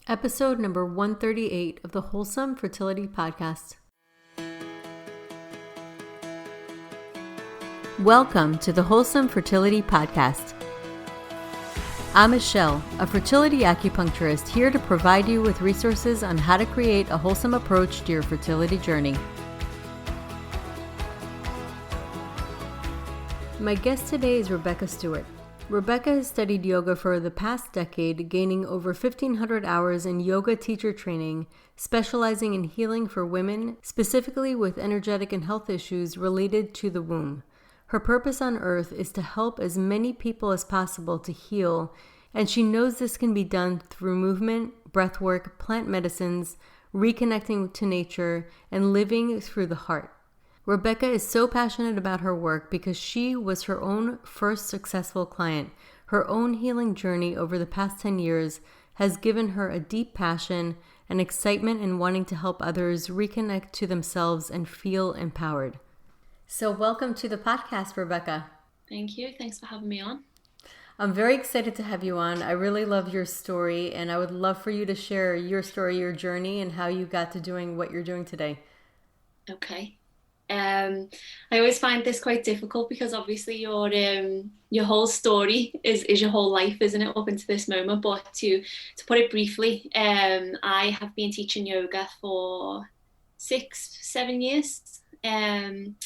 Episode number 138 of the Wholesome Fertility Podcast. Welcome to the Wholesome Fertility Podcast. I'm Michelle, a fertility acupuncturist here to provide you with resources on how to create a wholesome approach to your fertility journey. My guest today is Rebecca Stewart. Rebecca has studied yoga for the past decade, gaining over 1,500 hours in yoga teacher training, specializing in healing for women, specifically with energetic and health issues related to the womb. Her purpose on earth is to help as many people as possible to heal, and she knows this can be done through movement, breathwork, plant medicines, reconnecting to nature, and living through the heart. Rebecca is so passionate about her work because she was her own first successful client. Her own healing journey over the past 10 years has given her a deep passion and excitement in wanting to help others reconnect to themselves and feel empowered. So welcome to the podcast, Rebecca. Thank you. Thanks for having me on. I'm very excited to have you on. I really love your story, and I would love for you to share your story, your journey, and how you got to doing what you're doing today. Okay. I always find this quite difficult because obviously your whole story is your whole life, isn't it, up into this moment? But to put it briefly, I have been teaching yoga for 6-7 years, and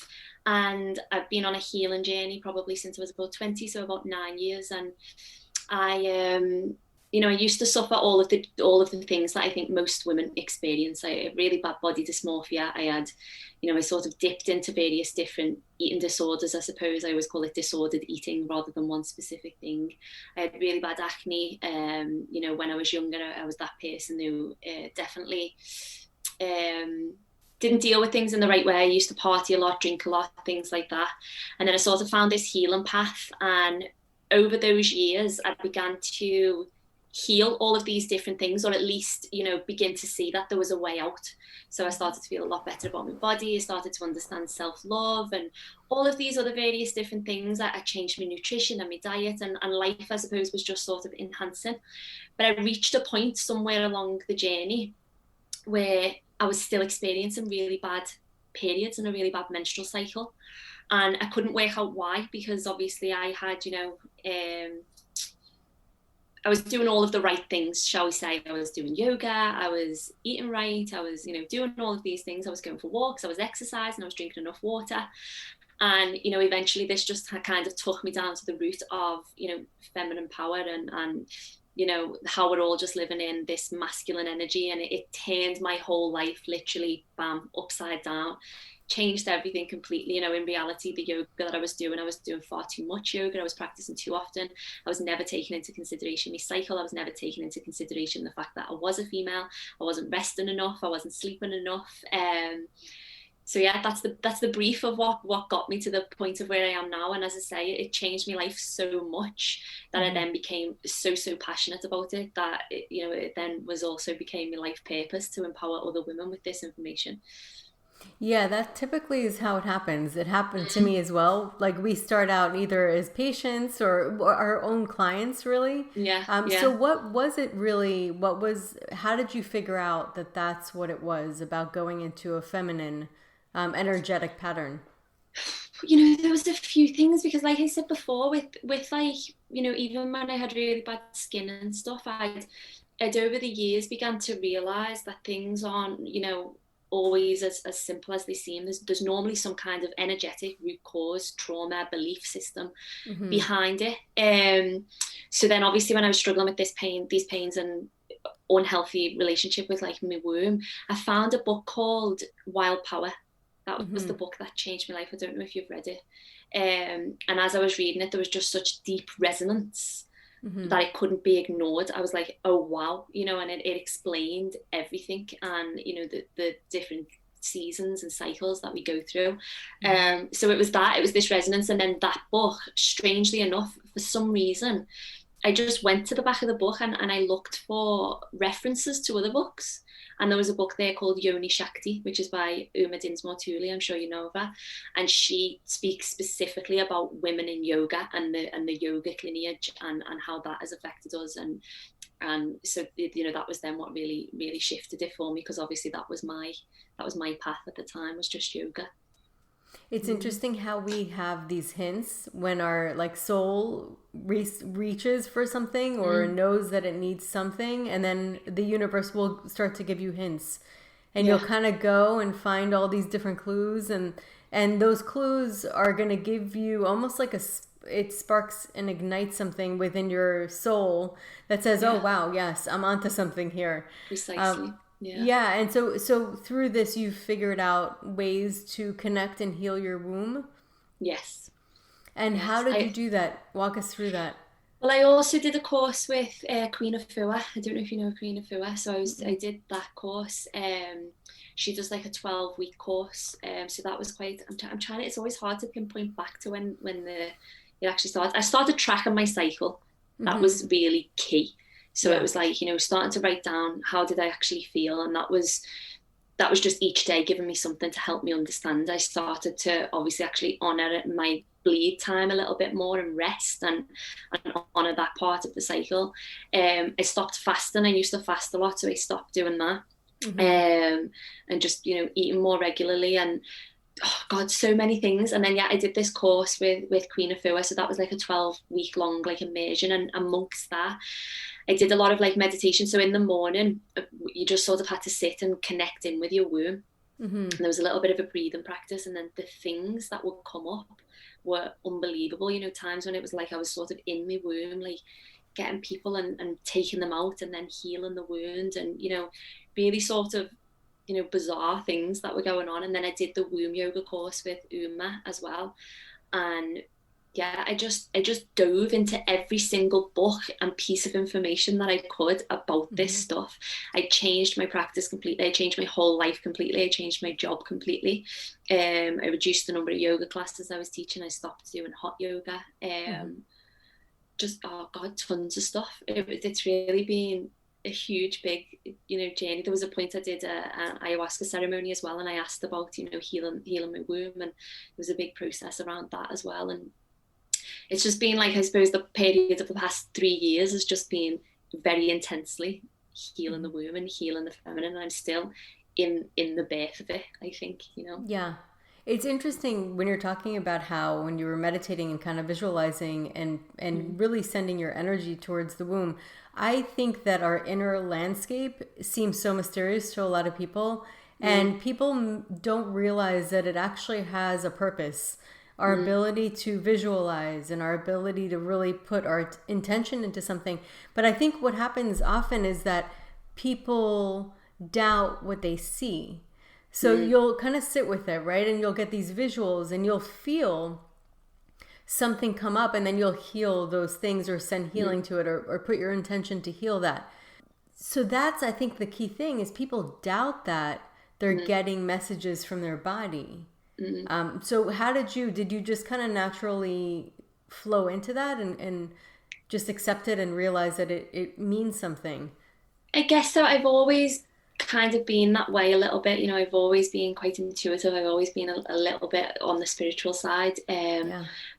I've been on a healing journey probably since I was about 20, so about 9 years. And I I used to suffer all of the things that I think most women experience. I had really bad body dysmorphia. I had, I sort of dipped into various different eating disorders, I suppose. I always call it disordered eating rather than one specific thing. I had really bad acne. When I was younger, I was that person who definitely didn't deal with things in the right way. I used to party a lot, drink a lot, things like that. And then I sort of found this healing path. And over those years, I began to heal all of these different things, or at least, begin to see that there was a way out. So I started to feel a lot better about my body. I started to understand self-love and all of these other various different things. I changed my nutrition and my diet, and life, I suppose, was just sort of enhancing. But I reached a point somewhere along the journey where I was still experiencing really bad periods and a really bad menstrual cycle. And I couldn't work out why, because obviously I had, I was doing all of the right things, shall we say. I was doing yoga, I was eating right, I was, doing all of these things. I was going for walks, I was exercising, I was drinking enough water. And, eventually this just kind of took me down to the root of, feminine power and how we're all just living in this masculine energy. And it turned my whole life literally, bam, upside down. Changed everything completely. In reality, the yoga that I was doing far too much yoga. I was practicing too often. I was never taking into consideration my cycle. I was never taking into consideration the fact that I was a female. I wasn't resting enough. I wasn't sleeping enough. So yeah, that's the brief of what got me to the point of where I am now. And as I say, it changed my life so much that I then became so passionate about it that it then became my life purpose to empower other women with this information. Yeah, that typically is how it happens. It happened to me as well. Like, we start out either as patients or our own clients, really. Yeah. So what was it really? How did you figure out that that's what it was about going into a feminine, energetic pattern? There was a few things, because like I said before, with like, even when I had really bad skin and stuff, I'd over the years began to realize that things aren't, always as simple as they seem. There's normally some kind of energetic root cause, trauma, belief system behind it. So then obviously when I was struggling with these pains and unhealthy relationship with like my womb, I found a book called Wild Power. That was the book that changed my life. I don't know if you've read it. And as I was reading it, there was just such deep resonance that it couldn't be ignored. I was like, oh wow, and it explained everything, and the different seasons and cycles that we go through. So it was this resonance. And then that book, strangely enough, for some reason, I just went to the back of the book and I looked for references to other books. And there was a book there called Yoni Shakti, which is by Uma Dinsmore-Tuli. I'm sure you know of her. And she speaks specifically about women in yoga and the yogic lineage and how that has affected us. And And so, you know, that was then what really shifted it for me, because obviously that was my path at the time, was just yoga. It's interesting how we have these hints when our like soul reaches for something or knows that it needs something, and then the universe will start to give you hints, and you'll kind of go and find all these different clues, and those clues are going to give you almost like it sparks and ignites something within your soul that says, oh wow, yes, I'm onto something here. Precisely. Yeah, and so through this, you've figured out ways to connect and heal your womb. Yes. And how did you do that? Walk us through that. Well, I also did a course with Queen of Fua. I don't know if you know Queen of Fua. So I did that course. She does like a 12-week course. So that was quite. I'm trying. It's always hard to pinpoint back to when it actually started. I started tracking my cycle. That was really key. So it was like, you know, starting to write down, how did I actually feel? And that was just each day giving me something to help me understand. I started to obviously actually honour my bleed time a little bit more, and rest, and honour that part of the cycle. I stopped fasting. I used to fast a lot, so I stopped doing that. And just, you know, eating more regularly, and oh God, so many things. And then I did this course with Queen of Fua, so that was like a 12-week long like immersion, and amongst that I did a lot of like meditation. So in the morning you just sort of had to sit and connect in with your womb, and there was a little bit of a breathing practice, and then the things that would come up were unbelievable. You know, times when it was like I was sort of in my womb, like getting people and taking them out, and then healing the wound, and, you know, really sort of, you know, bizarre things that were going on. And then I did the womb yoga course with Uma as well. And I just dove into every single book and piece of information that I could about this stuff. I changed my practice completely. I changed my whole life completely. I changed my job completely. I reduced the number of yoga classes I was teaching. I stopped doing hot yoga. Just, oh God, tons of stuff. It's really been a huge, big, you know, journey. There was a point I did an ayahuasca ceremony as well, and I asked about, you know, healing my womb, and there was a big process around that as well. And it's just been like, I suppose the period of the past 3 years has just been very intensely healing the womb and healing the feminine, and I'm still in the birth of it, I think, you know. Yeah. It's interesting when you're talking about how when you were meditating and kind of visualizing and really sending your energy towards the womb. I think that our inner landscape seems so mysterious to a lot of people, and people don't realize that it actually has a purpose. Our ability to visualize and our ability to really put our intention into something. But I think what happens often is that people doubt what they see. So you'll kind of sit with it, right? And you'll get these visuals and you'll feel something come up, and then you'll heal those things or send healing to it, or put your intention to heal that. So that's, I think, the key thing is people doubt that they're getting messages from their body. So how did you just kind of naturally flow into that and just accept it and realize that it means something? I guess so. I've always kind of been that way a little bit, you know. I've always been quite intuitive. I've always been a little bit on the spiritual side.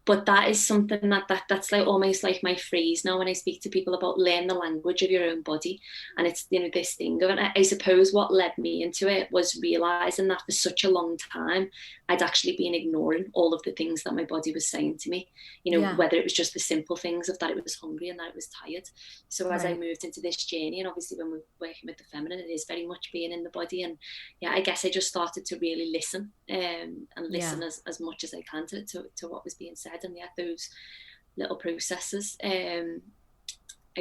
But that is something that's like almost like my phrase now when I speak to people about learn the language of your own body. And it's, you know, this thing of, and I suppose what led me into it was realizing that for such a long time I'd actually been ignoring all of the things that my body was saying to me, you know, whether it was just the simple things of that it was hungry and that it was tired. So as I moved into this journey, and obviously when we're working with the feminine, it is very much being in the body. And I guess I just started to really listen, and listen as much as I can to what was being said. And those little processes, I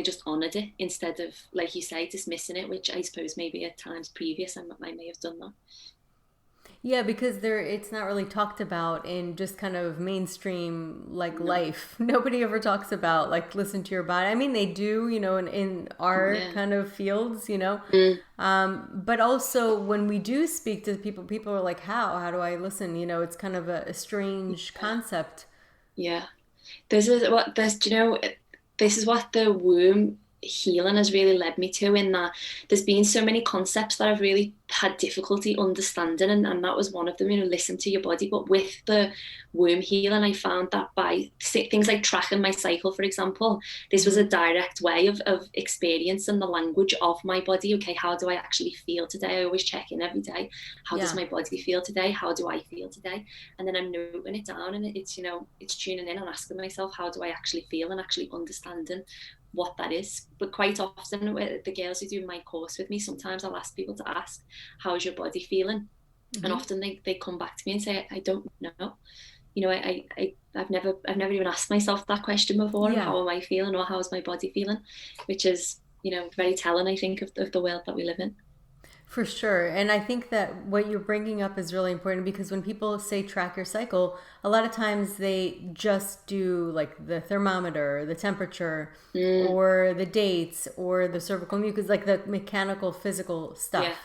just honoured it instead of, like you say, dismissing it, which I suppose maybe at times previous I may have done that. Yeah, because it's not really talked about in just kind of mainstream life. Nobody ever talks about like listen to your body. I mean, they do, you know, in our kind of fields, you know. But also when we do speak to people are like, how do I listen? You know, it's kind of a strange concept. Yeah, this is what the womb healing has really led me to, in that there's been so many concepts that I've really had difficulty understanding, and that was one of them, listen to your body. But with the womb healing, I found that by things like tracking my cycle, for example, this was a direct way of experiencing the language of my body. Okay, how do I actually feel today? I always check in every day. How does my body feel today? How do I feel today? And then I'm noting it down, and it's it's tuning in and asking myself, how do I actually feel, and actually understanding what that is. But quite often with the girls who do my course with me, sometimes I'll ask people to ask, how's your body feeling? And often they come back to me and say, I don't know. I've never even asked myself that question before. How am I feeling, or how's my body feeling? Which is, very telling, I think, of the world that we live in. For sure. And I think that what you're bringing up is really important, because when people say track your cycle, a lot of times they just do like the thermometer, the temperature, or the dates, or the cervical mucus, like the mechanical, physical stuff.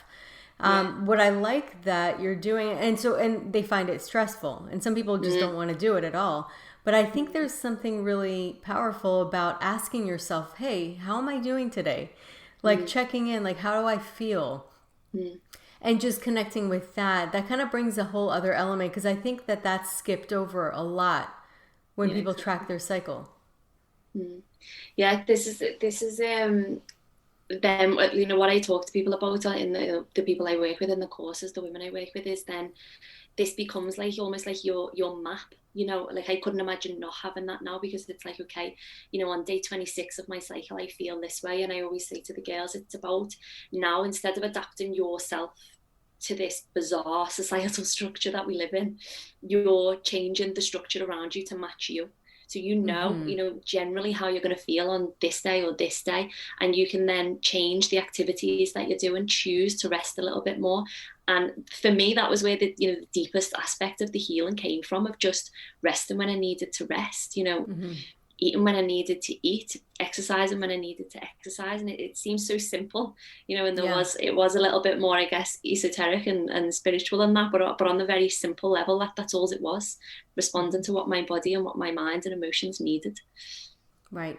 What I like that you're doing, and they find it stressful, and some people just don't want to do it at all. But I think there's something really powerful about asking yourself, hey, how am I doing today? Like checking in, like, how do I feel? And just connecting with that kind of brings a whole other element, because I think that that's skipped over a lot when people track their cycle. Yeah, this is then, what I talk to people about in the people I work with in the courses, the women I work with, is then this becomes like almost like your map. Like, I couldn't imagine not having that now, because it's like, okay, on day 26 of my cycle, I feel this way. And I always say to the girls, it's about now, instead of adapting yourself to this bizarre societal structure that we live in, you're changing the structure around you to match you. So generally how you're going to feel on this day or this day, and you can then change the activities that you're doing, choose to rest a little bit more. And for me, that was where the deepest aspect of the healing came from, of just resting when I needed to rest, eating when I needed to eat, exercising when I needed to exercise. And it seems so simple, and it was a little bit more, I guess, esoteric and spiritual than that, but on the very simple level, that's all it was, responding to what my body and what my mind and emotions needed. Right.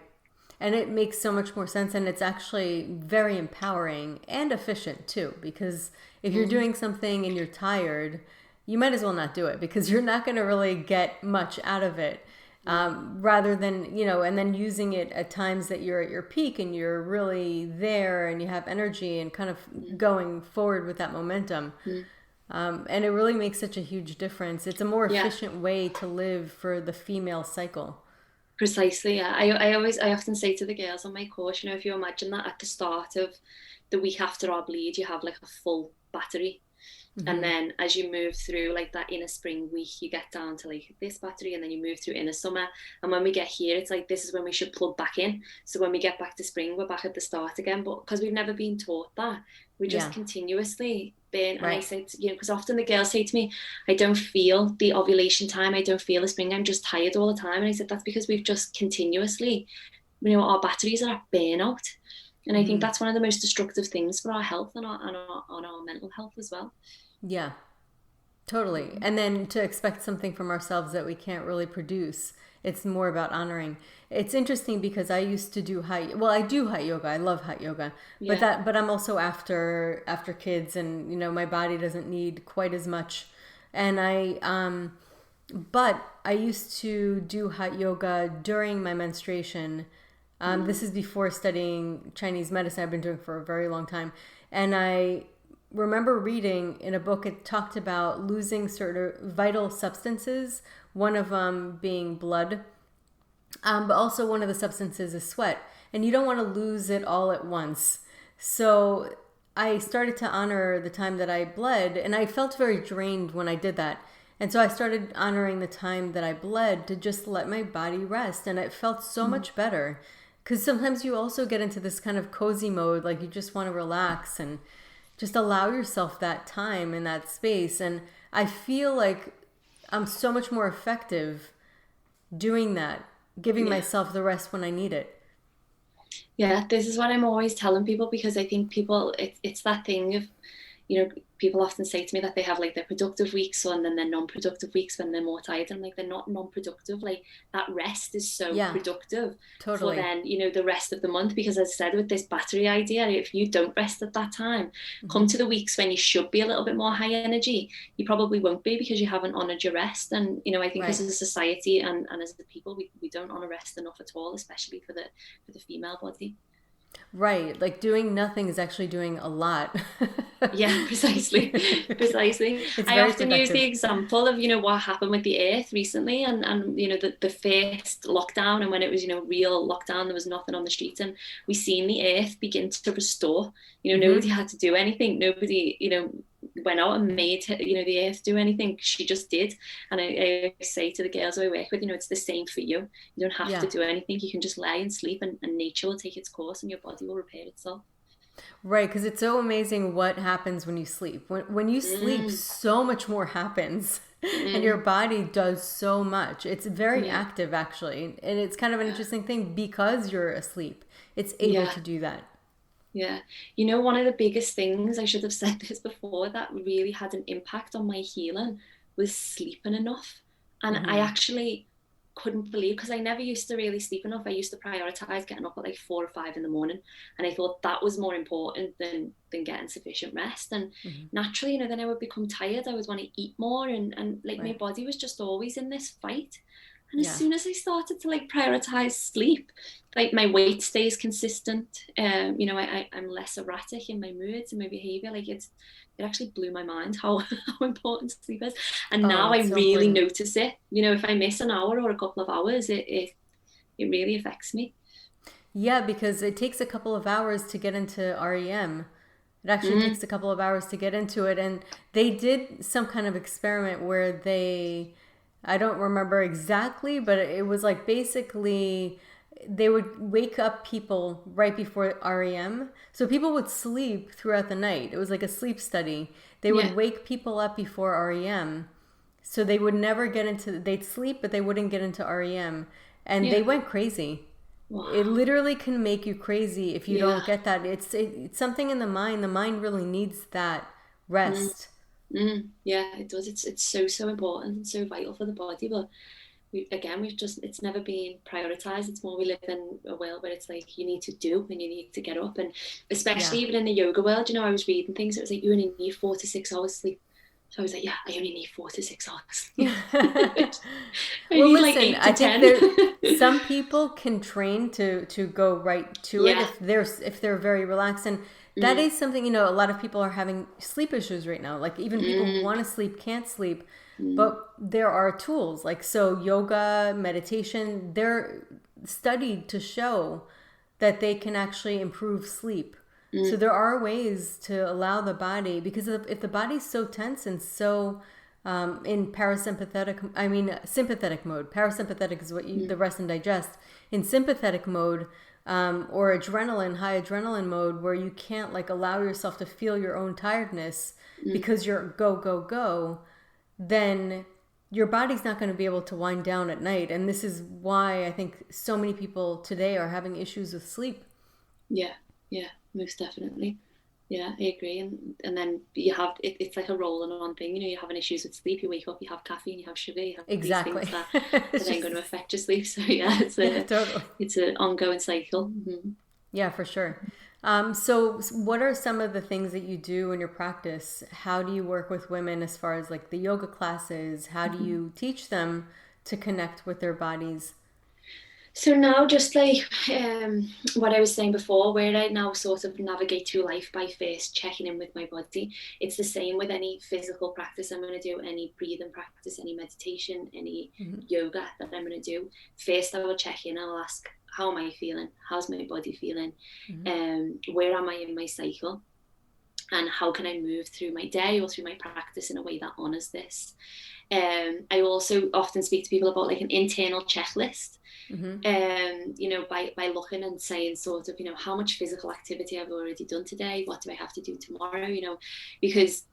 And it makes so much more sense, and it's actually very empowering and efficient too, because if you're doing something and you're tired, you might as well not do it, because you're not going to really get much out of it. Rather than, and then using it at times that you're at your peak and you're really there and you have energy and kind of going forward with that momentum. And it really makes such a huge difference. It's a more efficient way to live for the female cycle. Precisely, yeah. I often say to the girls on my course, if you imagine that at the start of the week after our bleed, you have like a full battery. And then as you move through like that inner spring week, you get down to like this battery, and then you move through inner summer. And when we get here, it's like, this is when we should plug back in. So when we get back to spring, we're back at the start again. But because we've never been taught that, we just continuously been, and I said, because often the girls say to me, I don't feel the ovulation time, I don't feel the spring, I'm just tired all the time. And I said, that's because we've just continuously, our batteries are at burnout. And I think that's one of the most destructive things for our health and our mental health as well. Yeah, totally. And then to expect something from ourselves that we can't really produce, it's more about honoring. It's interesting because I used to do I do hot yoga. I love hot yoga, but I'm also after kids, and my body doesn't need quite as much. And but I used to do hot yoga during my menstruation. This is before studying Chinese medicine. I've been doing for a very long time, and I remember reading in a book, it talked about losing certain vital substances, one of them being blood, but also one of the substances is sweat, and you don't want to lose it all at once. So I started to honor the time that I bled, and I felt very drained when I did that. And so I started honoring the time that I bled to just let my body rest, and it felt so much better, because sometimes you also get into this kind of cozy mode, like you just want to relax and just allow yourself that time and that space. And I feel like I'm so much more effective doing that, giving myself the rest when I need it. Yeah, this is what I'm always telling people, because I think people, it's that thing of, people often say to me that they have like their productive weeks and then their non-productive weeks when they're more tired. I'm like, they're not non-productive. Like, that rest is so Yeah, productive for totally. then, the rest of the month. Because as I said, with this battery idea, if you don't rest at that time, Hmm. come to the weeks when you should be a little bit more high energy, you probably won't be, because you haven't honored your rest. And, I think Right. as a society and as the people, we don't honor rest enough at all, especially for the female body. Right. Like doing nothing is actually doing a lot. Yeah, precisely. Precisely. It's I very often use the productive. example of, what happened with the earth recently, and the first lockdown, and when it was, real lockdown, there was nothing on the streets, and we seen the earth begin to restore. Hmm. Nobody had to do anything. Nobody, went out and made, the earth do anything. She just did. And I say to the girls I work with, it's the same for you. You don't have to Yeah. do anything. You can just lay and sleep, and nature will take its course, and your body will repair itself. Right, because it's so amazing what happens when you sleep. When you sleep, Mm, so much more happens, and your mm, body does so much. It's very yeah. active, actually, and it's kind of an interesting thing because you're asleep. It's able Yeah, to do that. yeah. One of the biggest things, I should have said this before, that really had an impact on my healing was sleeping enough. And I Hmm. actually couldn't believe, because I never used to really sleep enough. I used to prioritize getting up at like 4 or 5 in the morning. And I thought that was more important than getting sufficient rest. And Hmm. naturally, then I would become tired. I would want to eat more. And like my Right. body was just always in this fight. And as Yeah. soon as I started to like prioritize sleep, like my weight stays consistent. I'm less erratic in my moods and my behavior. Like it actually blew my mind how how important sleep is. And Oh, now I it's so really important. notice it. If I miss an hour or a couple of hours, it really affects me. Yeah, because it takes a couple of hours to get into REM. It actually Mm, takes a couple of hours to get into it. And they did some kind of experiment where I don't remember exactly, but it was like basically they would wake up people right before REM. So people would sleep throughout the night. It was like a sleep study. They yeah, would wake people up before REM. So they would never get into, they'd sleep, but they wouldn't get into REM. And they yeah. went crazy. It Wow. literally can make you crazy if you Yeah. don't get that. It's something in the mind. The mind really needs that Mm, rest. yeah, it does. It's so important and so vital for the body. But we've just, it's never been prioritized. It's more, we live in a world where it's like you need to do and you need to get up. And especially Yeah. even in the yoga world, I was reading things, it was like you only need 4 to 6 hours sleep. So I was like, yeah, I only need 4 to 6 hours sleep. I Well, need like listen, eight I to think ten. there some people can train to go right to it Yeah. if they're very relaxed, and that Mm, is something, a lot of people are having sleep issues right now. Like even people who mm, want to sleep can't sleep, mm, but there are tools like so yoga, meditation, they're studied to show that they can actually improve sleep. So mm, there are ways to allow the body, because if the body's so tense and so in parasympathetic, I mean sympathetic mode. Parasympathetic is what mm, the rest and digest. In sympathetic mode, or adrenaline, high adrenaline mode, where you can't like allow yourself to feel your own tiredness mm. because you're go go go, then your body's not going to be able to wind down at night. And this is why I think so many people today are having issues with sleep. Yeah, yeah, most definitely. Yeah, I agree. And then you have it's like a rolling on thing. You have an issues with sleep. You wake up, you have caffeine, you have sugar, you have these things Exactly. that are It's then going just, to affect your sleep. So yeah, yeah, totally. it's an ongoing cycle. Yeah, for sure. So, what are some of the things that you do in your practice? How do you work with women as far as like the yoga classes? How do Mm-hmm. you teach them to connect with their bodies? So now, just like what I was saying before, where I now sort of navigate through life by first checking in with my body, it's the same with any physical practice I'm going to do, any breathing practice, any meditation, any Hmm. yoga that I'm going to do. First, I will check in and I'll ask, how am I feeling? How's my body feeling? Hmm. Where am I in my cycle? And how can I move through my day or through my practice in a way that honors this? I also often speak to people about like an internal checklist, Hmm. by looking and saying sort of, how much physical activity I've already done today, what do I have to do tomorrow, because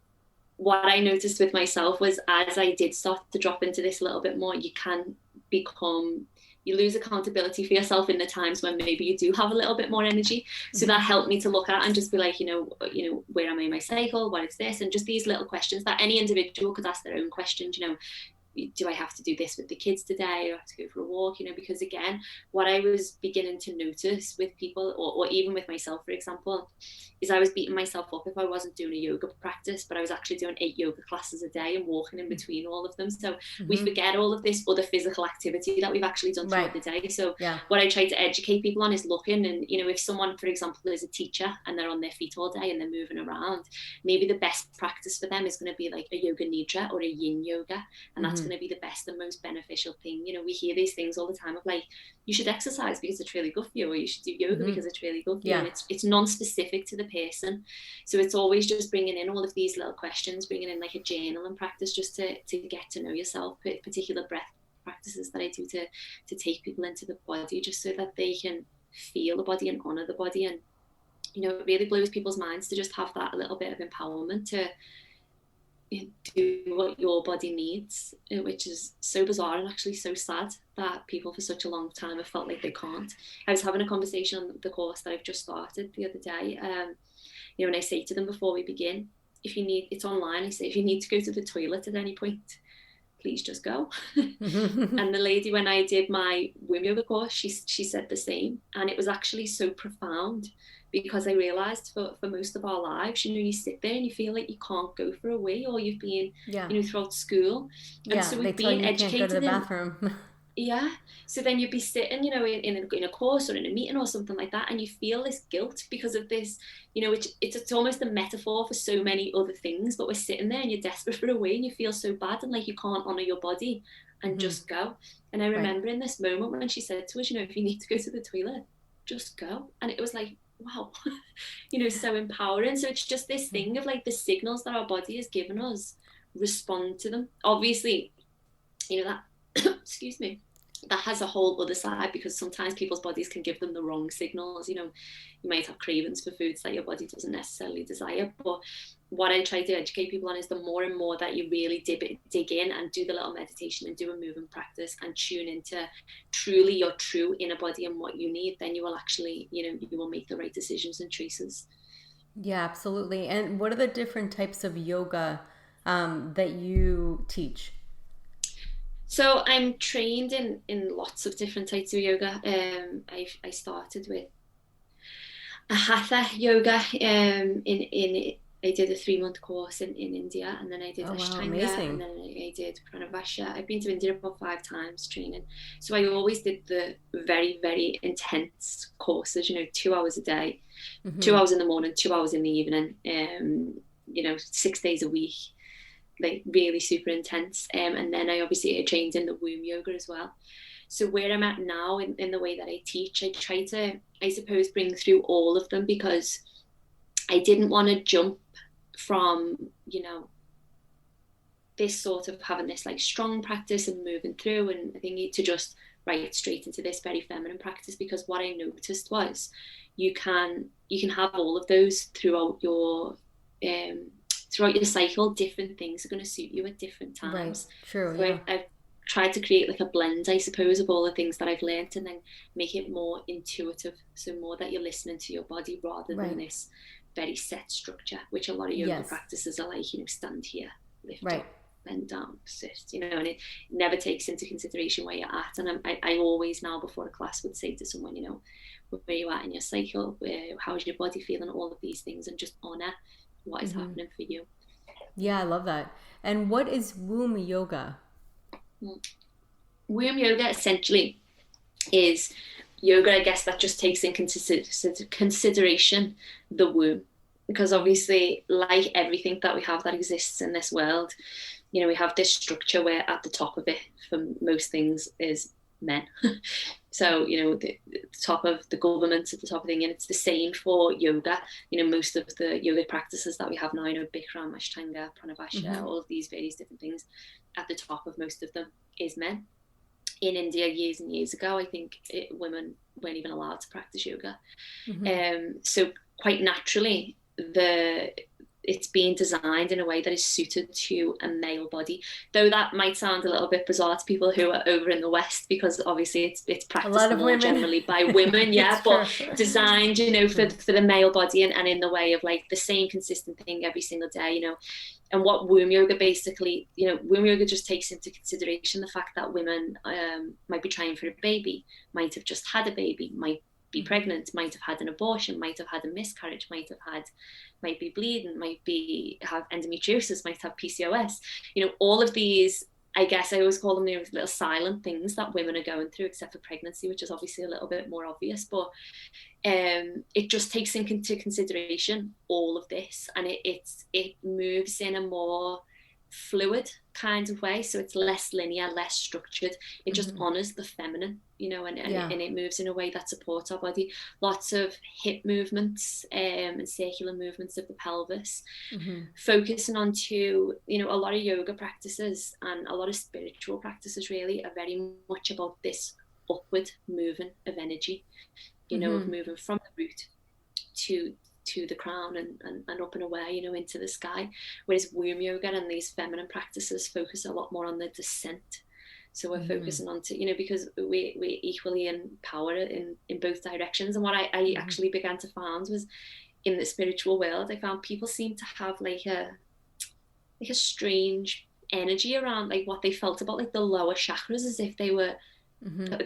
what I noticed with myself was, as I did start to drop into this a little bit more, you can become you lose accountability for yourself in the times when maybe you do have a little bit more energy. So that helped me to look at and just be like, where am I in my cycle? What is this? And just these little questions that any individual could ask their own questions, do I have to do this with the kids today? Or have to go for a walk? Because again, what I was beginning to notice with people, or even with myself, for example, is I was beating myself up if I wasn't doing a yoga practice, but I was actually doing 8 yoga classes a day and walking in between all of them. So we forget all of this other physical activity that we've actually done throughout the day. So what I try to educate people on is looking, and if someone, for example, is a teacher and they're on their feet all day and they're moving around, maybe the best practice for them is going to be like a yoga nidra or a yin yoga, and that's going to be the best and most beneficial thing. We hear these things all the time of like, you should exercise because it's really good for you, or you should do yoga because it's really good for you, and it's non-specific to the person. So it's always just bringing in all of these little questions, bringing in like a journal and practice just to get to know yourself, particular breath practices that I do to take people into the body, just so that they can feel the body and honor the body. And it really blows people's minds to just have that little bit of empowerment to do what your body needs, which is so bizarre and actually so sad that people for such a long time have felt like they can't. I was having a conversation on the course that I've just started the other day, and I say to them before we begin, it's online, I say, if you need to go to the toilet at any point, please just go. And the lady, when I did my womb yoga course, she said the same, and it was actually so profound, because I realized for most of our lives, you sit there and you feel like you can't go for a wee, or you've been, throughout school. And so we've been educated. Can't go to the bathroom. So then you'd be sitting, in a course or in a meeting or something like that, and you feel this guilt because of this, it's almost a metaphor for so many other things, but we're sitting there and you're desperate for a wee and you feel so bad and like you can't honor your body and just go. And I remember in this moment when she said to us, if you need to go to the toilet, just go. And it was like, wow, so empowering. So it's just this thing of like the signals that our body has given us, respond to them. Obviously, that excuse me, that has a whole other side, because sometimes people's bodies can give them the wrong signals. You might have cravings for foods that your body doesn't necessarily desire. But what I try to educate people on is the more and more that you really dig in and do the little meditation and do a movement practice and tune into truly your true inner body and what you need, then you will actually, you will make the right decisions and choices. Yeah, absolutely. And what are the different types of yoga that you teach? So I'm trained in lots of different types of yoga. I started with a hatha yoga. I did a 3-month course in India, and then I did Ashtanga, and then I did Pranavasha. I've been to India about 5 times training. So I always did the very, very intense courses, 2 hours a day, 2 hours in the morning, 2 hours in the evening, 6 days a week, like really super intense. And then I trained in the womb yoga as well. So where I'm at now in the way that I teach, I try to, I suppose, bring through all of them, because I didn't want to jump from, this sort of having this like strong practice and moving through, and I think to just right straight into this very feminine practice, because what I noticed was you can have all of those throughout your cycle. Different things are going to suit you at different times. Right. True. So I've tried to create like a blend, I suppose, of all the things that I've learned, and then make it more intuitive, so more that you're listening to your body rather than this very set structure, which a lot of yoga practices are like, stand here, lift up, bend down, sit, and it never takes into consideration where you're at. And I always now before a class would say to someone, where you at in your cycle, how's your body feeling, all of these things, and just honor what is happening for you. Yeah, I love that. And what is womb yoga? Womb yoga essentially is yoga, I guess, that just takes in consideration the womb, because obviously, like everything that we have that exists in this world, we have this structure where at the top of it for most things is men. So, the top of the government, at the top of the thing, and it's the same for yoga. Most of the yoga practices that we have now, Bikram, Ashtanga, Pranavasha, all of these various different things, at the top of most of them is men. In India, years and years ago, I think women weren't even allowed to practice yoga. So quite naturally, the it's being designed in a way that is suited to a male body, though that might sound a little bit bizarre to people who are over in the West, because obviously it's A lot practiced of more women. generally by women, yeah, but true. designed, for the male body, and in the way of like the same consistent thing every single day, and what womb yoga basically, womb yoga just takes into consideration the fact that women might be trying for a baby, might have just had a baby, might be pregnant, might have had an abortion, might have had a miscarriage, might be bleeding, might have endometriosis, might have PCOS. All of these, I guess I always call them the little silent things that women are going through, except for pregnancy, which is obviously a little bit more obvious. But it just takes into consideration all of this, and it moves in a more fluid kind of way, so it's less linear, less structured. It just honors the feminine, and it moves in a way that supports our body. Lots of hip movements and circular movements of the pelvis, focusing on a lot of yoga practices and a lot of spiritual practices really are very much about this upward moving of energy, of moving from the root to the crown and up and away, into the sky. Whereas womb yoga and these feminine practices focus a lot more on the descent. So we're focusing on because we're equally in power in both directions. And what I actually began to find was, in the spiritual world, I found people seem to have like a strange energy around like what they felt about like the lower chakras, as if they were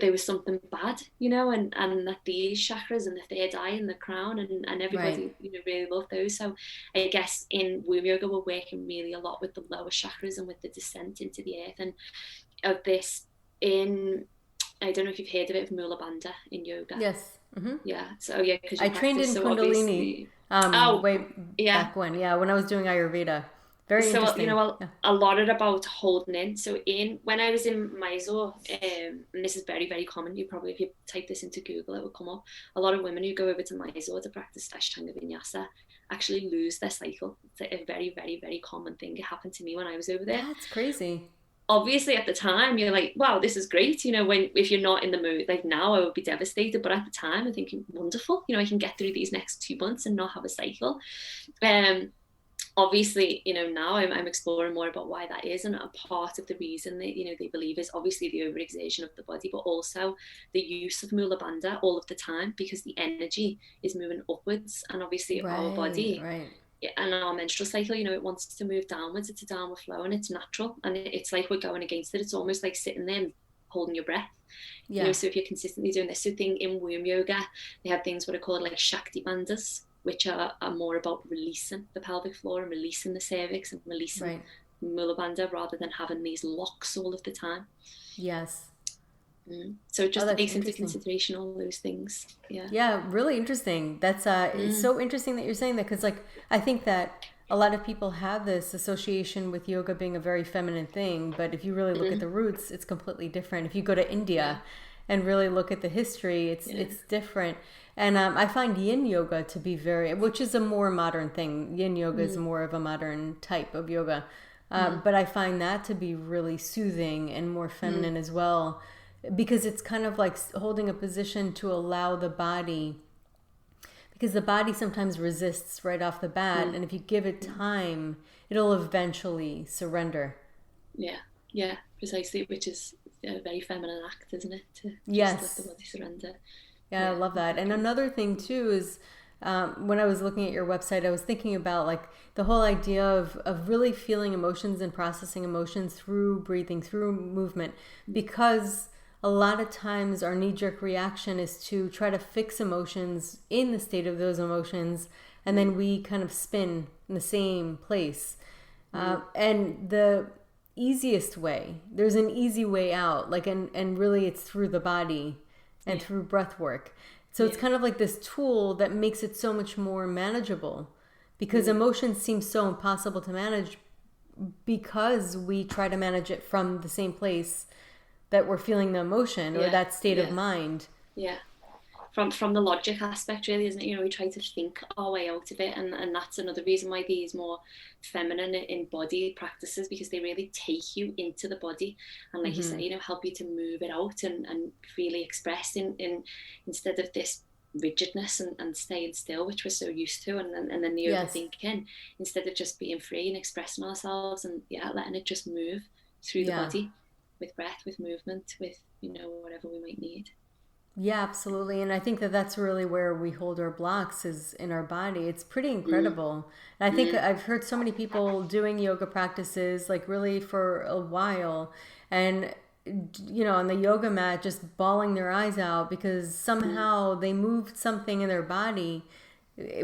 there was something bad, and that these chakras and the third eye and the crown and everybody, really love those. So I guess in womb yoga, we're working really a lot with the lower chakras and with the descent into the earth. And of this, I don't know if you've heard of it, Mula Bandha in yoga. Yes. Yeah. So yeah, because I trained in Kundalini way back when. Yeah, when I was doing Ayurveda. Very interesting. A lot about holding in. So when I was in Mysore, and this is very, very common, if you type this into Google, it will come up. A lot of women who go over to Mysore to practice Ashtanga Vinyasa actually lose their cycle. It's a very, very, very common thing. It happened to me when I was over there. That's crazy. Obviously at the time you're like, wow, this is great, if you're not in the mood, like now I would be devastated, but at the time I'm thinking, wonderful, I can get through these next 2 months and not have a cycle. Obviously, now I'm exploring more about why that is, and a part of the reason that, they believe is obviously the overexertion of the body, but also the use of Mula Bandha all of the time, because the energy is moving upwards, and obviously our body and our menstrual cycle, it wants to move downwards. It's a downward flow and it's natural, and it's like we're going against it. It's almost like sitting there and holding your breath. So if you're consistently doing this, in womb yoga, they have things what are called like Shakti bandhas, which are more about releasing the pelvic floor and releasing the cervix and releasing Mula Bandha, rather than having these locks all of the time. Yes. So it just takes into consideration all those things. Yeah, really interesting. That's it's so interesting that you're saying that, because like I think that a lot of people have this association with yoga being a very feminine thing, but if you really look at the roots, it's completely different. If you go to India and really look at the history, it's different. And I find yin yoga to be which is a more modern thing. Yin yoga is more of a modern type of yoga. But I find that to be really soothing and more feminine as well, because it's kind of like holding a position to allow the body, because the body sometimes resists right off the bat. And if you give it time, it'll eventually surrender. Yeah, precisely, which is a very feminine act, isn't it? To just let the body surrender. Yeah, I love that. And another thing too is when I was looking at your website, I was thinking about like the whole idea of really feeling emotions and processing emotions through breathing, through movement, because a lot of times our knee-jerk reaction is to try to fix emotions in the state of those emotions, and then we kind of spin in the same place. And the easiest way, there's an easy way out, like, and really it's through the body and through breath work. So it's kind of like this tool that makes it so much more manageable, because emotions seem so impossible to manage because we try to manage it from the same place that we're feeling the emotion or that state of mind. Yeah. From the logic aspect, really, isn't it? We try to think our way out of it, and that's another reason why these more feminine embodied practices, because they really take you into the body and, like you say, help you to move it out and freely express in instead of this rigidness and staying still, which we're so used to, and then the Yes. overthinking, instead of just being free and expressing ourselves and letting it just move through the Yeah. body, with breath, with movement, with whatever we might need. Yeah, absolutely. And I think that that's really where we hold our blocks is in our body. It's pretty Mm, incredible. And I think mm, I've heard so many people doing yoga practices like really for a while and on the yoga mat just bawling their eyes out because mm. somehow they moved something in their body,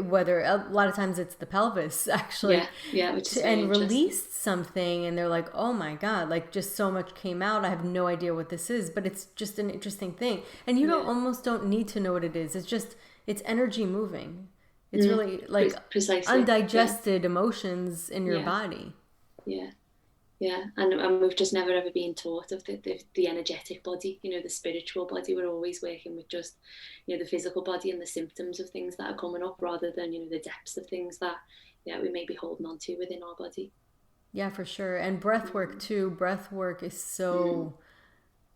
whether a lot of times it's the pelvis actually, Yeah, which is very and interesting. released something and they're like, oh my god, like just so much came out. I have no idea what this is, but it's just an interesting thing, and you don't Yeah. almost don't need to know what it is. It's just it's energy moving. It's really like Precisely. Yeah. undigested emotions in your Yeah. body. Yeah. Yeah, and we've just never ever been taught of the energetic body, the spiritual body. We're always working with just, the physical body and the symptoms of things that are coming up, rather than, the depths of things that, we may be holding on to within our body. Yeah, for sure. And breath work Mm, too. Breath work is mm, so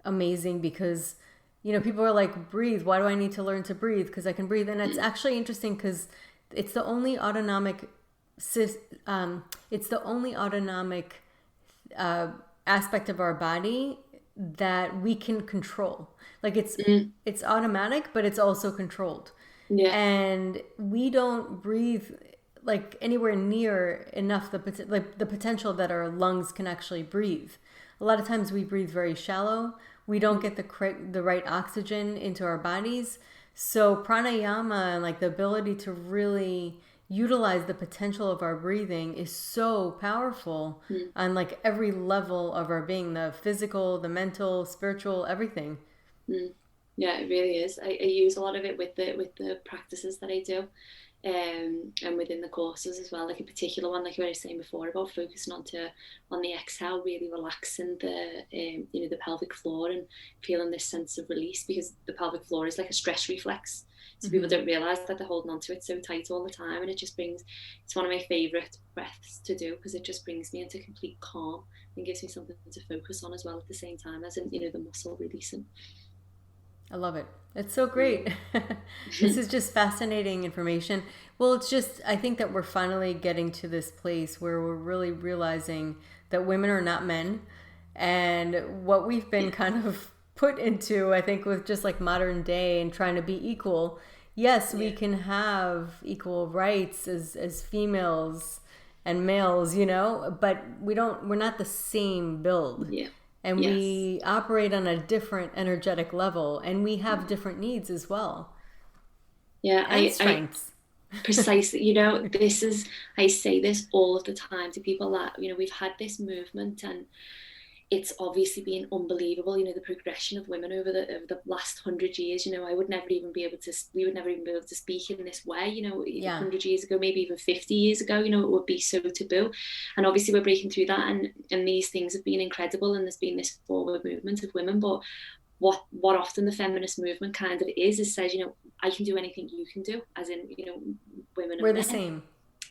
amazing because people are like, breathe, why do I need to learn to breathe? Because I can breathe. And it's mm, actually interesting because it's the only autonomic it's the only autonomic uh, aspect of our body that we can control. Like mm. it's automatic, but it's also controlled. Yeah, And we don't breathe like anywhere near enough the potential that our lungs can actually breathe. A lot of times we breathe very shallow. We don't mm, get the right oxygen into our bodies. So pranayama and like the ability to really utilize the potential of our breathing is so powerful mm, on like every level of our being, the physical, the mental, spiritual, everything. mm. Yeah, it really is. I use a lot of it with the practices that I do, and within the courses as well. Like a particular one, like what I was saying before, about focusing on the exhale, really relaxing the pelvic floor and feeling this sense of release, because the pelvic floor is like a stress reflex. So people Mm-hmm. don't realize that they're holding onto it so tight all the time, and it's one of my favorite breaths to do, because it just brings me into complete calm and gives me something to focus on as well, at the same time as in, the muscle releasing. I love it. It's so great. Mm. This is just fascinating information. Well, it's just, I think that we're finally getting to this place where we're really realizing that women are not men. And what we've been Yeah, kind of put into, I think, with just like modern day and trying to be equal. Yes, we yeah, can have equal rights as females and males, but we're not the same build, yeah, and yes. we operate on a different energetic level, and we have different needs as well, Yeah, and I strengths. precisely, this is, I say this all of the time to people, that, we've had this movement, and it's obviously been unbelievable, the progression of women over the last 100 years. I would never even be able to, we would never even be able to speak in this way, Yeah. 100 years ago, maybe even 50 years ago, it would be so taboo. And obviously we're breaking through that, and these things have been incredible, and there's been this forward movement of women. But what often the feminist movement kind of is says, I can do anything you can do, as in, women We're and the men, same.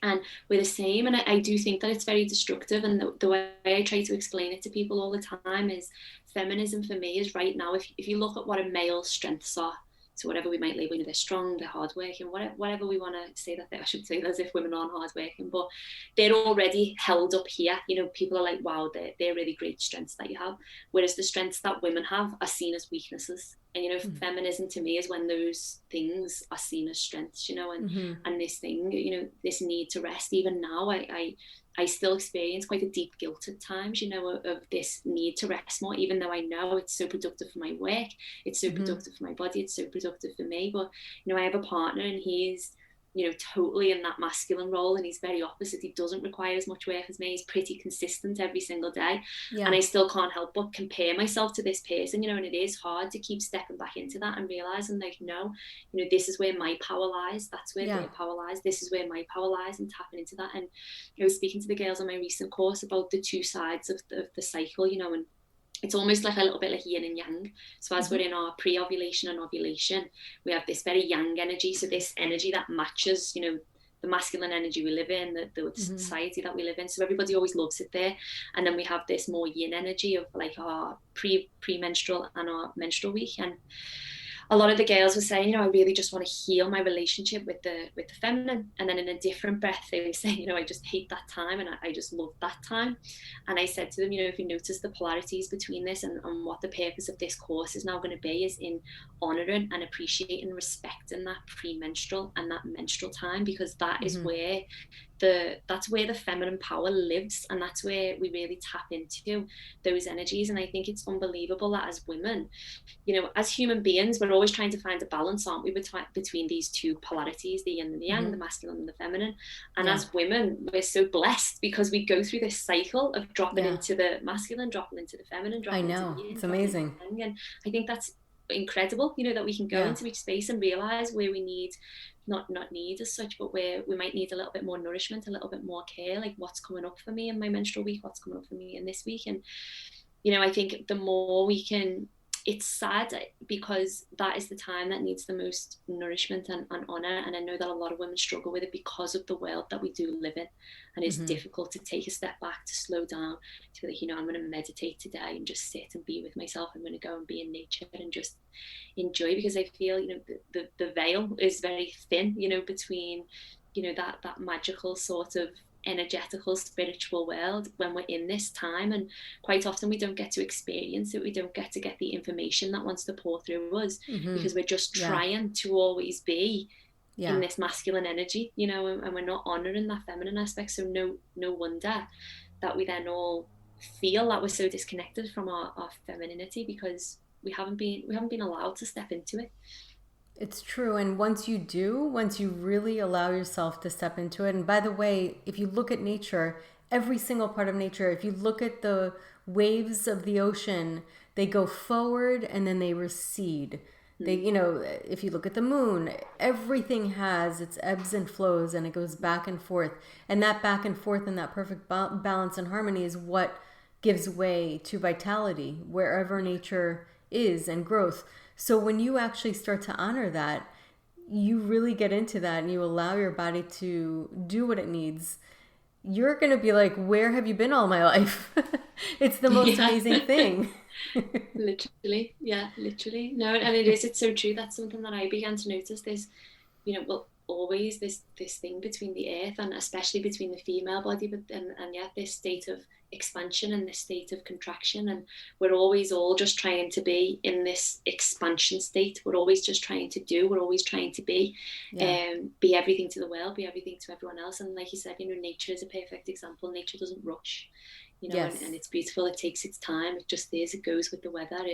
and we're the same. And I do think that it's very destructive, and the way I try to explain it to people all the time is, feminism for me is, right now, if you look at what a male's strengths are, so whatever we might label, they're strong, they're hardworking, whatever we want to say, that I should say, as if women aren't hardworking, but they're already held up here. People are like, wow, they're really great strengths that you have, whereas the strengths that women have are seen as weaknesses. And feminism to me is when those things are seen as strengths, Mm-hmm. and this thing, this need to rest. Even now, I still experience quite a deep guilt at times, of this need to rest more, even though I know it's so productive for my work, it's so Mm-hmm. productive for my body, it's so productive for me. But, I have a partner, and he's, totally in that masculine role, and he's very opposite. He doesn't require as much work as me. He's pretty consistent every single day. And Yeah. I still can't help but compare myself to this person, and it is hard to keep stepping back into that and realizing, like, no, this is where my power lies. That's where Yeah. their power lies. This is where my power lies, and tapping into that. And I was speaking to the girls on my recent course about the two sides of the cycle, and it's almost like a little bit like yin and yang. So as Mm-hmm. we're in our pre-ovulation and ovulation, we have this very yang energy. So this energy that matches, the masculine energy we live in, the Mm-hmm. society that we live in. So everybody always loves it there. And then we have this more yin energy of like our premenstrual and our menstrual week. And a lot of the girls were saying, I really just want to heal my relationship with the feminine. And then in a different breath, they were saying, I just hate that time and I just love that time. And I said to them, if you notice the polarities between this and what the purpose of this course is now going to be is in honoring and appreciating, respecting that premenstrual and that menstrual time, because that is where that's where the feminine power lives, and that's where we really tap into those energies. And I think it's unbelievable that as women, as human beings, we're always trying to find a balance, aren't we, between these two polarities, the yin and the yang, the masculine and the feminine. And as women, we're so blessed because we go through this cycle of dropping into the masculine, dropping into the feminine, dropping into the yin. It's amazing. And I think that's incredible, that we can go into each space and realize where we need not need as such, but where we might need a little bit more nourishment, a little bit more care, like what's coming up for me in my menstrual week, what's coming up for me in this week. And I think the more we can, it's sad because that is the time that needs the most nourishment and honor. And I know that a lot of women struggle with it because of the world that we do live in, and it's difficult to take a step back, to slow down, to be like, I'm going to meditate today and just sit and be with myself. I'm going to go and be in nature and just enjoy, because I feel the veil is very thin, between that magical sort of energetical spiritual world when we're in this time. And quite often we don't get to experience it, we don't get to get the information that wants to pour through us, because we're just trying to always be in this masculine energy, and we're not honoring that feminine aspect. So no wonder that we then all feel that we're so disconnected from our femininity, because we haven't been allowed to step into it. It's true. And once you really allow yourself to step into it, and by the way, if you look at nature, every single part of nature, if you look at the waves of the ocean, they go forward and then they recede. They, if you look at the moon, everything has its ebbs and flows, and it goes back and forth. And that back and forth and that perfect balance and harmony is what gives way to vitality wherever nature is, and growth. So when you actually start to honor that, you really get into that and you allow your body to do what it needs, you're going to be like, where have you been all my life? It's the most amazing thing. Literally. No, and it's so true. That's something that I began to notice. There's, always this thing between the earth, and especially between the female body, but and yet this state of expansion and this state of contraction, and we're always all just trying to be in this expansion state. We're always just trying to do, we're always trying to be everything to the world, be everything to everyone else. And like you said, nature is a perfect example. Nature doesn't rush, and it's beautiful. It takes its time. It just is. It goes with the weather.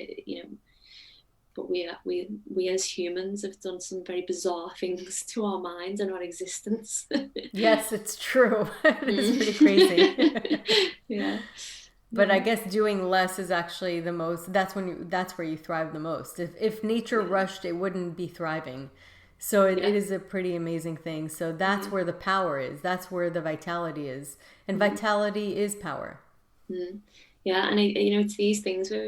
But we as humans have done some very bizarre things to our minds and our existence. Yes, it's true. It's pretty crazy. But I guess doing less is actually the most. That's where you thrive the most. If nature rushed, it wouldn't be thriving. So it is a pretty amazing thing. So that's where the power is. That's where the vitality is, and vitality is power. Yeah, and it's these things where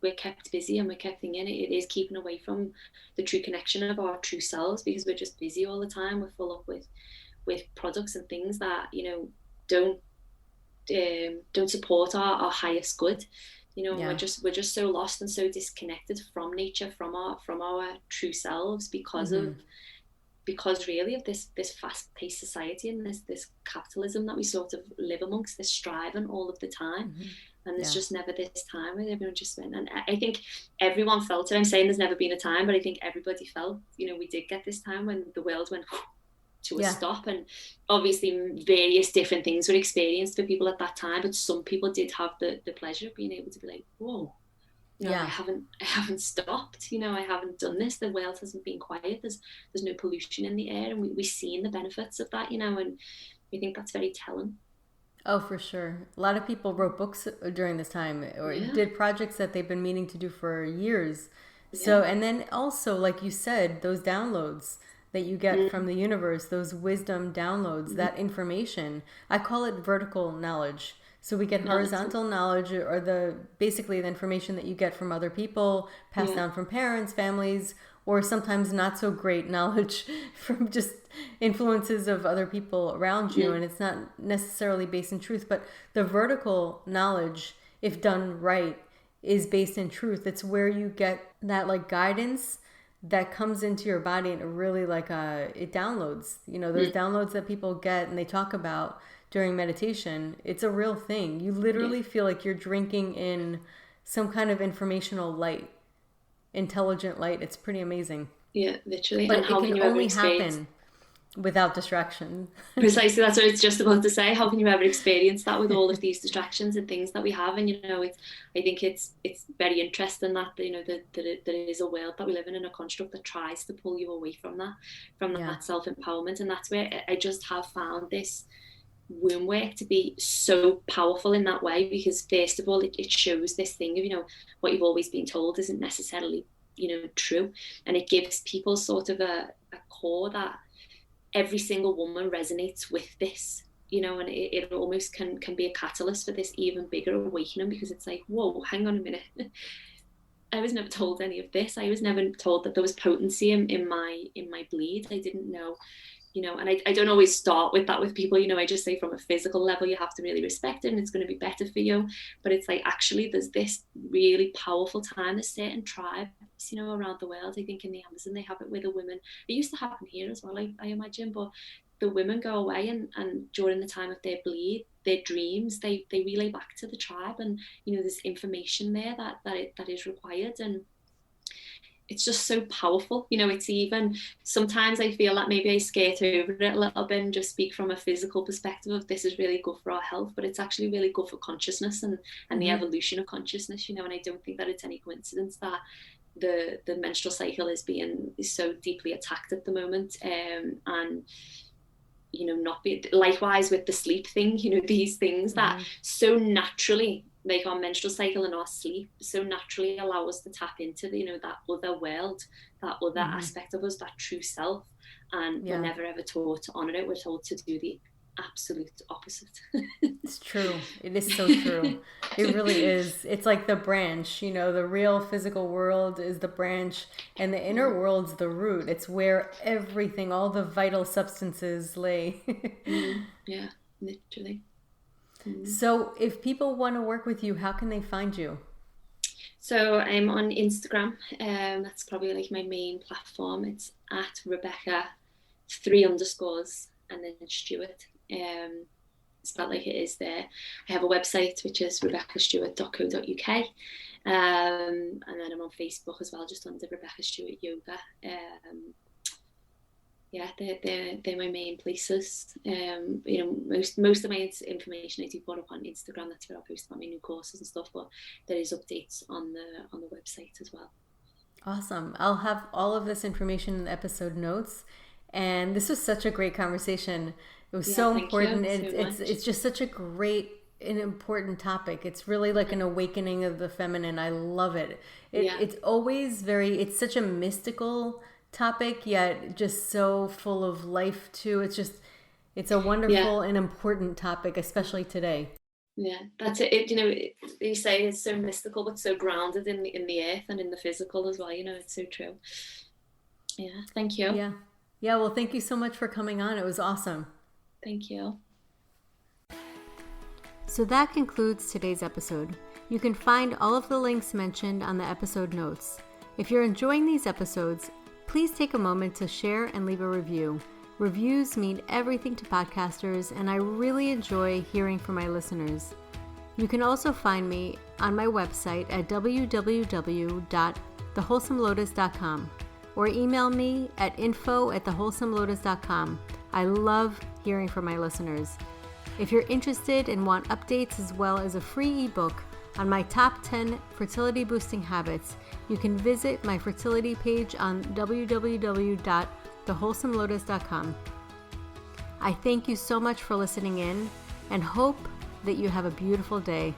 we're kept busy and we're kept thinking it is keeping away from the true connection of our true selves, because we're just busy all the time. We're full up with products and things that don't support our highest good. We're just so lost and so disconnected from nature, from our true selves, because really of this fast-paced society and this capitalism that we sort of live amongst, this striving all of the time. And there's just never this time when everyone just went. And I think everyone felt it. I'm saying there's never been a time, but I think everybody felt, we did get this time when the world went to a stop. And obviously various different things were experienced for people at that time, but some people did have the pleasure of being able to be like, whoa, I haven't stopped, I haven't done this. The world hasn't been quiet. There's no pollution in the air, and we've seen the benefits of that, and I think that's very telling. Oh, for sure. A lot of people wrote books during this time, or did projects that they've been meaning to do for years. So, and then also, like you said, those downloads that you get from the universe, those wisdom downloads, that information, I call it vertical knowledge. So we get horizontal knowledge, or basically the information that you get from other people, passed down from parents, families, or sometimes not so great knowledge from just influences of other people around you. And it's not necessarily based in truth, but the vertical knowledge, if done right, is based in truth. It's where you get that like guidance that comes into your body, and it really like it downloads, you know, those downloads that people get and they talk about during meditation. It's a real thing. You literally feel like you're drinking in some kind of informational light, intelligent light. It's pretty amazing. Yeah, literally. But and how it can only happen without distraction. Precisely, that's what it's just about to say. How can you ever experience that with all of these distractions and things that we have? And, you know, I think it's very interesting that, you know, that it is a world that we live in a construct that tries to pull you away from that self-empowerment. And that's where I just have found this womb work to be so powerful in that way, because first of all, it shows this thing of, you know, what you've always been told isn't necessarily, you know, true. And it gives people sort of a core that every single woman resonates with this, you know, and it almost can be a catalyst for this even bigger awakening, because it's like, whoa, hang on a minute. I was never told any of this. I was never told that there was potency in my bleed. I didn't know, you know, and I don't always start with that with people, you know. I just say from a physical level, you have to really respect it and it's going to be better for you. But it's like, actually, there's this really powerful time. There's certain tribes, you know, around the world. I think in the Amazon, they have it where the women, it used to happen here as well, I imagine, but the women go away and during the time of their bleed, their dreams, they relay back to the tribe. And, you know, there's information there that is required. And it's just so powerful, you know. It's even sometimes I feel like maybe I skate over it a little bit and just speak from a physical perspective of this is really good for our health, but it's actually really good for consciousness and the evolution of consciousness, you know. And I don't think that it's any coincidence that the menstrual cycle is so deeply attacked at the moment, and you know, not be likewise with the sleep thing, you know, these things that so naturally, like our menstrual cycle and our sleep, so naturally allow us to tap into the, you know, that other world, that other aspect of us, that true self. And we're never ever taught to honor it. We're told to do the absolute opposite. It's true. It is so true. It really is. It's like the branch, you know, the real physical world is the branch and the inner world's the root. It's where everything, all the vital substances lay. Yeah, literally. So if people want to work with you, how can they find you? So I'm on Instagram. That's probably like my main platform. It's at Rebecca 3_ and then Stewart. Spelled like it is there. I have a website which is rebeccastewart.co.uk, and then I'm on Facebook as well, just under Rebecca Stewart Yoga. Yeah, they're my main places. You know, most of my information I do put up on Instagram. That's where I post about my new courses and stuff. But there is updates on the website as well. Awesome. I'll have all of this information in the episode notes. And this was such a great conversation. It was so important. It's just such a great and important topic. It's really like an awakening of the feminine. I love it. It's always it's such a mystical topic, yet just so full of life too. It's a wonderful and important topic, especially today. Yeah, that's it. You know, you say it's so mystical, but so grounded in the earth and in the physical as well. You know, it's so true. Yeah, thank you. Yeah. Well, thank you so much for coming on. It was awesome. Thank you. So that concludes today's episode. You can find all of the links mentioned on the episode notes. If you're enjoying these episodes, please take a moment to share and leave a review. Reviews mean everything to podcasters, and I really enjoy hearing from my listeners. You can also find me on my website at www.thewholesomelotus.com or email me at info@thewholesomelotus.com. I love hearing from my listeners. If you're interested and want updates as well as a free ebook on my top 10 fertility boosting habits, you can visit my fertility page on www.thewholesomelotus.com. I thank you so much for listening in and hope that you have a beautiful day.